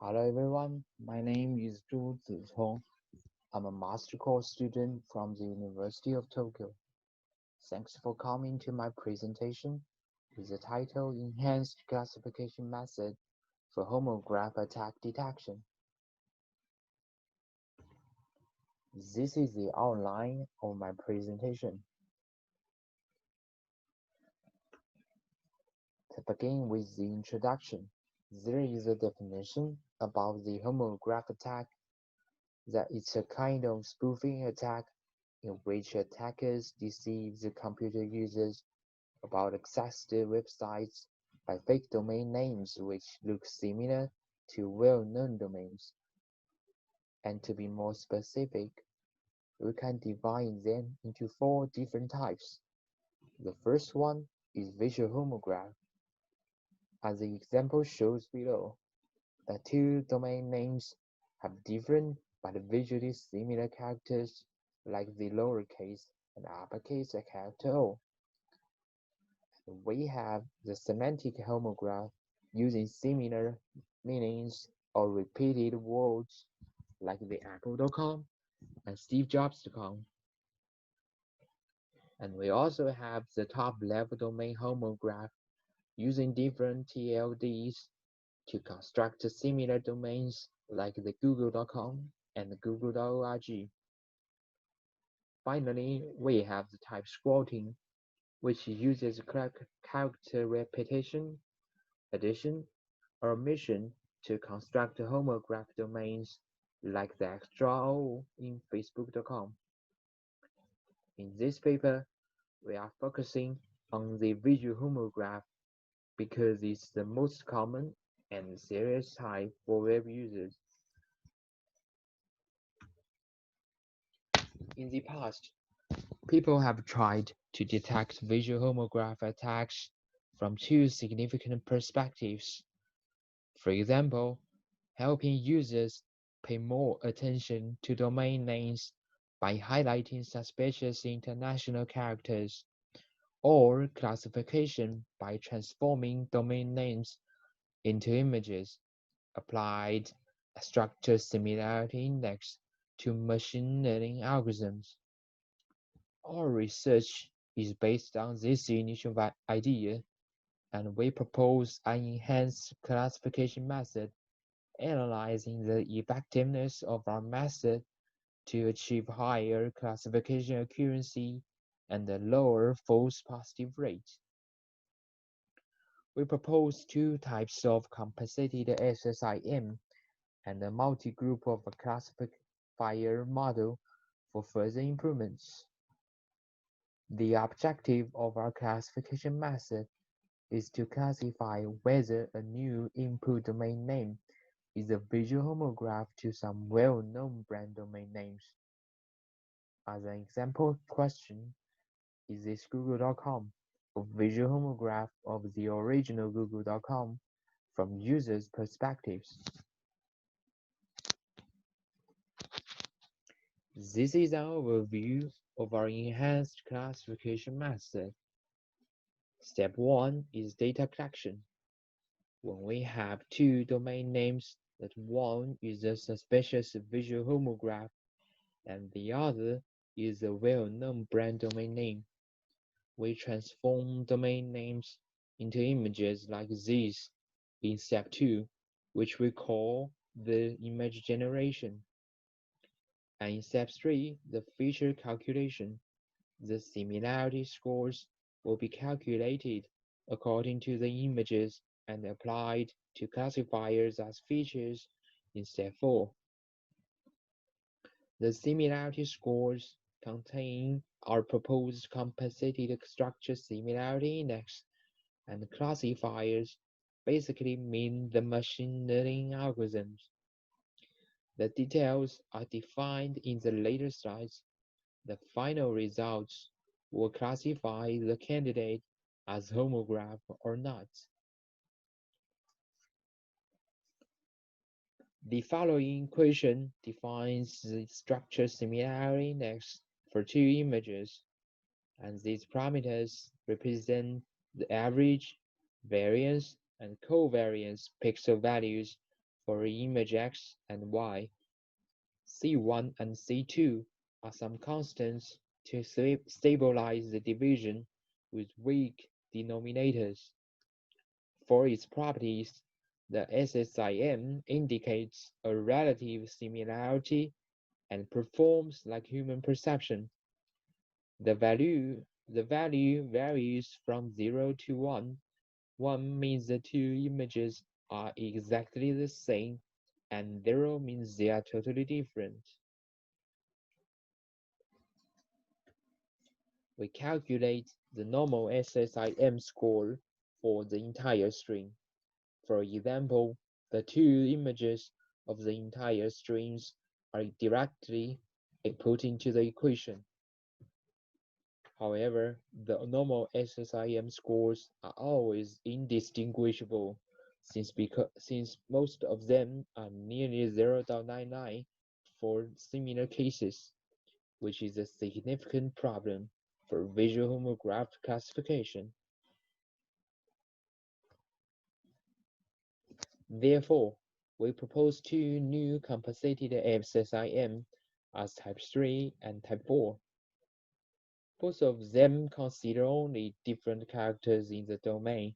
Hello everyone, my name is Zhu Zitong. I'm a master course student from the University of Tokyo. Thanks for coming to my presentation with the title Enhanced Classification Method for Homograph Attack Detection. This is the outline of my presentation. To begin with the introduction, there is a definition about the homograph attack that it's a kind of spoofing attack in which attackers deceive the computer users about access to websites by fake domain names which look similar to well-known domains. And to be more specific, we can divide them into four different types. The first one is visual homograph. As the example shows below, the two domain names have different but visually similar characters like the lowercase and uppercase character O. We have the semantic homograph using similar meanings or repeated words like the apple.com and stevejobs.com. And we also have the top-level domain homograph using different TLDs to construct similar domains like the google.com and the google.org. Finally, we have the type squatting, which uses character repetition, addition, or omission to construct homograph domains like the extra O in facebook.com. In this paper, we are focusing on the visual homograph because it's the most common and serious type for web users. In the past, people have tried to detect visual homograph attacks from two significant perspectives. For example, helping users pay more attention to domain names by highlighting suspicious international characters, or classification by transforming domain names into images, applied a structured similarity index to machine learning algorithms. Our research is based on this initial idea, and we propose an enhanced classification method analyzing the effectiveness of our method to achieve higher classification accuracy and a lower false positive rate. We propose two types of compensated SSIM and a multi-group of a classifier model for further improvements. The objective of our classification method is to classify whether a new input domain name is a visual homograph to some well-known brand domain names. As an example question, is this google.com a visual homograph of the original google.com from users' perspectives? This is an overview of our enhanced classification method. Step 1 is data collection. When we have two domain names that one is a suspicious visual homograph and the other is a well-known brand domain name, we transform domain names into images like these in step 2, which we call the image generation. And in step 3, the feature calculation, the similarity scores will be calculated according to the images and applied to classifiers as features in step 4. The similarity scores contain our proposed compensated structure similarity index, and classifiers basically mean the machine learning algorithms. The details are defined in the later slides. The final results will classify the candidate as homograph or not. The following equation defines the structure similarity index for two images, and these parameters represent the average, variance, and covariance pixel values For image x and y, C1 and C2 are some constants to stabilize the division with weak denominators. For its properties, the SSIM indicates a relative similarity and performs like human perception. The value varies from 0 to 1. 1 means the two images are exactly the same, and 0 means they are totally different. We calculate the normal SSIM score for the entire string. For example, the two images of the entire strings are directly put into the equation. However, the normal SSIM scores are always indistinguishable since most of them are nearly 0.99 for similar cases, which is a significant problem for visual homograph classification. Therefore, we propose two new compensated SSIM as type 3 and type 4. Both of them consider only different characters in the domain.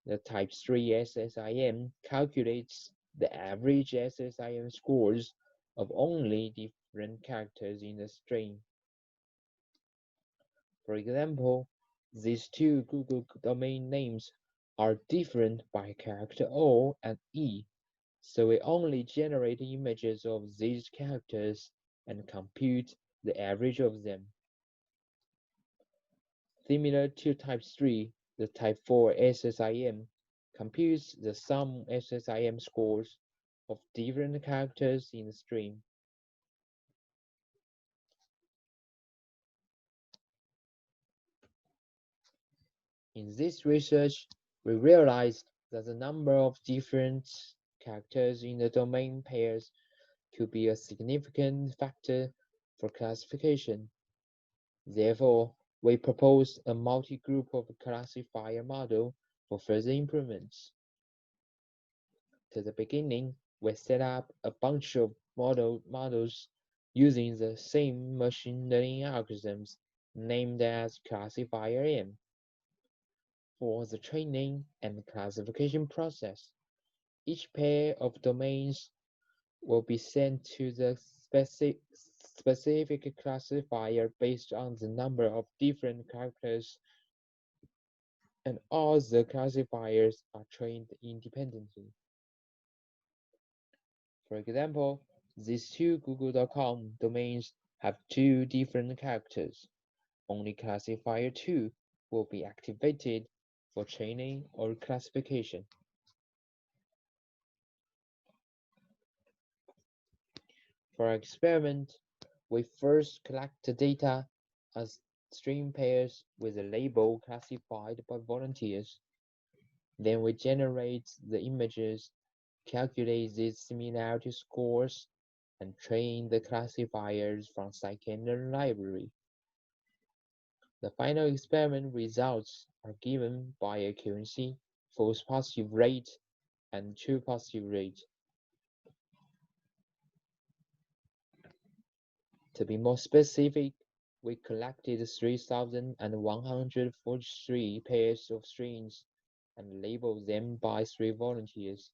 The type 3 SSIM calculates the average SSIM scores of only different characters in the string. For example, these two Google domain names are different by character O and E, so we only generate images of these characters and compute the average of them. Similar to type 3, the type 4 SSIM computes the sum SSIM scores of different characters in the string. In this research, we realized that the number of different characters in the domain pairs could be a significant factor for classification. Therefore, we proposed a multi-group of classifier model for further improvements. To the beginning, we set up a bunch of models using the same machine learning algorithms named as classifier M. For the training and classification process, each pair of domains will be sent to the specific classifier based on the number of different characters, and all the classifiers are trained independently. For example, these two Google.com domains have two different characters. Only classifier 2 will be activated for training or classification. For our experiment, we first collect the data as string pairs with a label classified by volunteers. Then we generate the images, calculate these similarity scores, and train the classifiers from scikit-learn library. The final experiment results are given by accuracy, false positive rate, and true positive rate. To be more specific, we collected 3,143 pairs of strings and labeled them by 3 volunteers.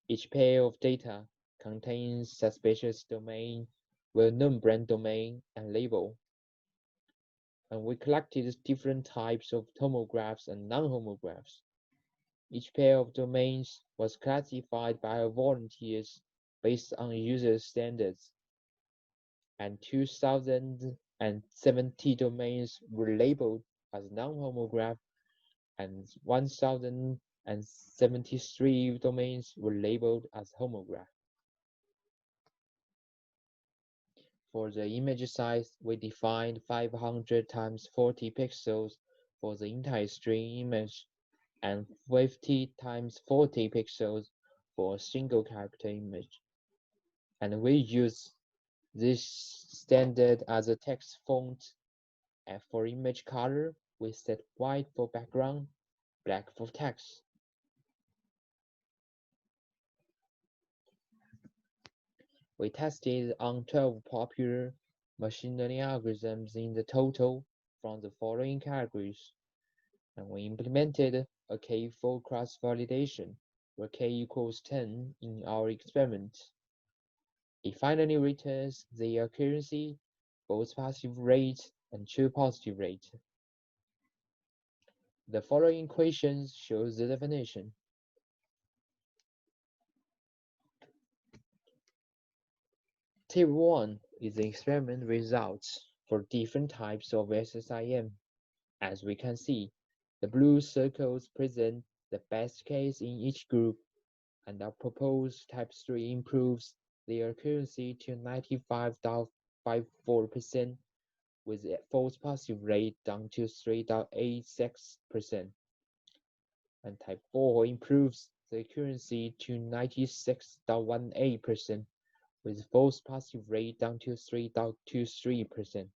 Each pair of data contains suspicious domain, well-known brand domain, and label. And we collected different types of homographs and non-homographs. Each pair of domains was classified by our volunteers based on user standards, and 2,070 domains were labeled as non-homograph, and 1,073 domains were labeled as homograph. For the image size, we defined 500 times 40 pixels for the entire string image and 50 times 40 pixels for a single character image. And we use this standard as a text font, and for image color, we set white for background, black for text. We tested on 12 popular machine learning algorithms in the total from the following categories, and we implemented a k-fold cross-validation, where k equals 10 in our experiment. It finally returns the accuracy, false positive rate, and true positive rate. The following equations shows the definition. Table 1 is the experiment results for different types of SSIM. As we can see, the blue circles present the best case in each group, and our proposed type 3 improves the accuracy to 95.54% with a false positive rate down to 3.86%. And type 4 improves the accuracy to 96.18% with false positive rate down to 3.23%.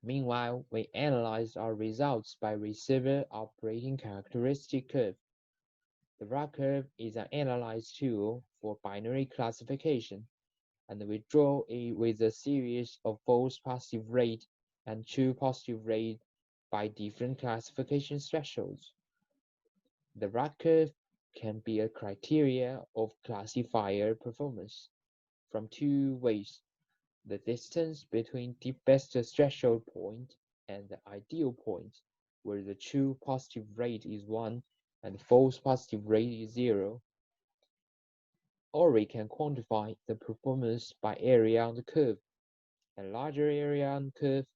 Meanwhile, we analyzed our results by receiver operating characteristic curve. The RAC curve is an analyzed tool for binary classification, and we draw it with a series of false positive rate and true positive rate by different classification thresholds. The RAC curve can be a criteria of classifier performance from two ways: the distance between the best threshold point and the ideal point, where the true positive rate is 1 and false positive rate is 0. Or we can quantify the performance by area on the curve. A larger area on the curve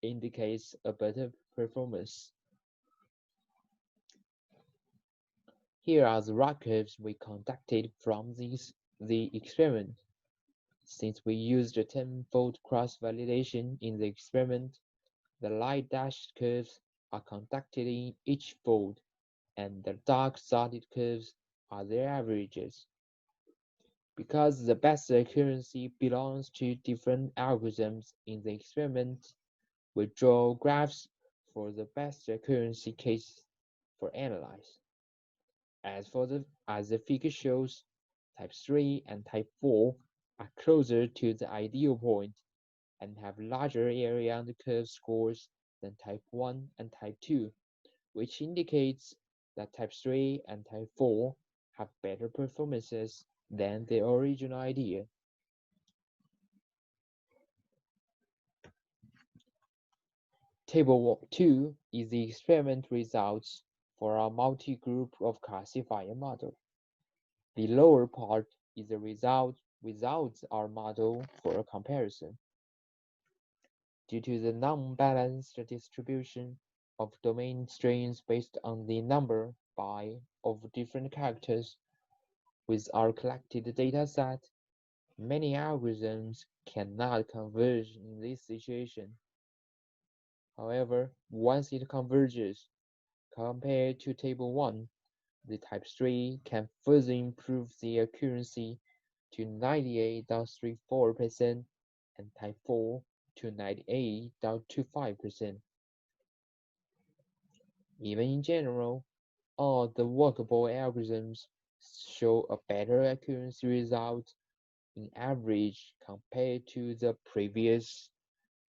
indicates a better performance. Here are the RAC curves we conducted from the experiment. Since we used a 10-fold cross-validation in the experiment, the light dashed curves are conducted in each fold, and the dark dotted curves are their averages. Because the best accuracy belongs to different algorithms in the experiment, we draw graphs for the best accuracy case for analyze. As the figure shows, type 3 and type 4 are closer to the ideal point and have larger area under curve scores than type 1 and type 2, which indicates that type 3 and type 4 have better performances than the original idea. Table 2 is the experiment results for our multi-group of classifier model. The lower part is the result without our model for a comparison. Due to the non-balanced distribution of domain strings based on the number of different characters with our collected dataset, many algorithms cannot converge in this situation. However, once it converges, compared to Table 1, the type 3 can further improve the accuracy to 98.34% and type 4 to 98.25%. Even in general, all the workable algorithms show a better accuracy result in average compared to the previous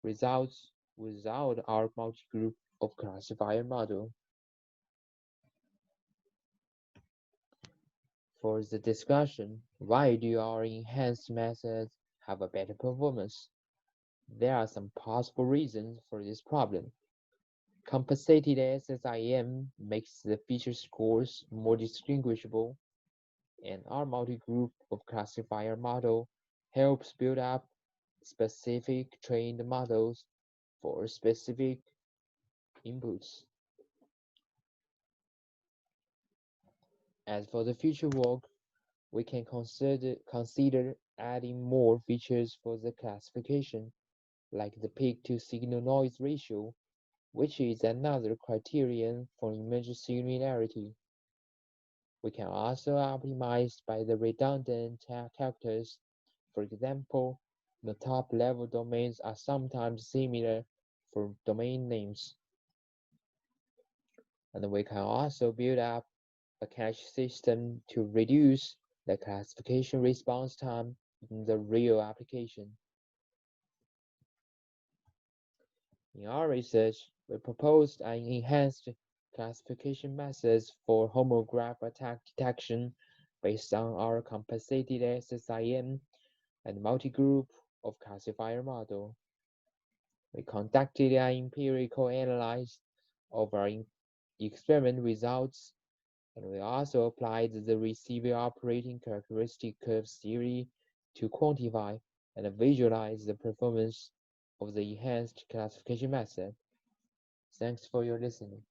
results without our multi-group of classifier model. For the discussion, why do our enhanced methods have a better performance? There are some possible reasons for this problem. Compensated SSIM makes the feature scores more distinguishable, and our multi-group of classifier model helps build up specific trained models for specific inputs. As for the future work, we can consider adding more features for the classification, like the peak-to-signal noise ratio, which is another criterion for image similarity. We can also optimize by the redundant characters. For example, the top-level domains are sometimes similar for domain names. And we can also build up a cache system to reduce the classification response time in the real application. In our research, we proposed an enhanced classification methods for homograph attack detection based on our compensated SSIM and multi-group of classifier model. We conducted an empirical analysis of our experiment results, and we also applied the receiver operating characteristic curve theory to quantify and visualize the performance of the enhanced classification method. Thanks for your listening.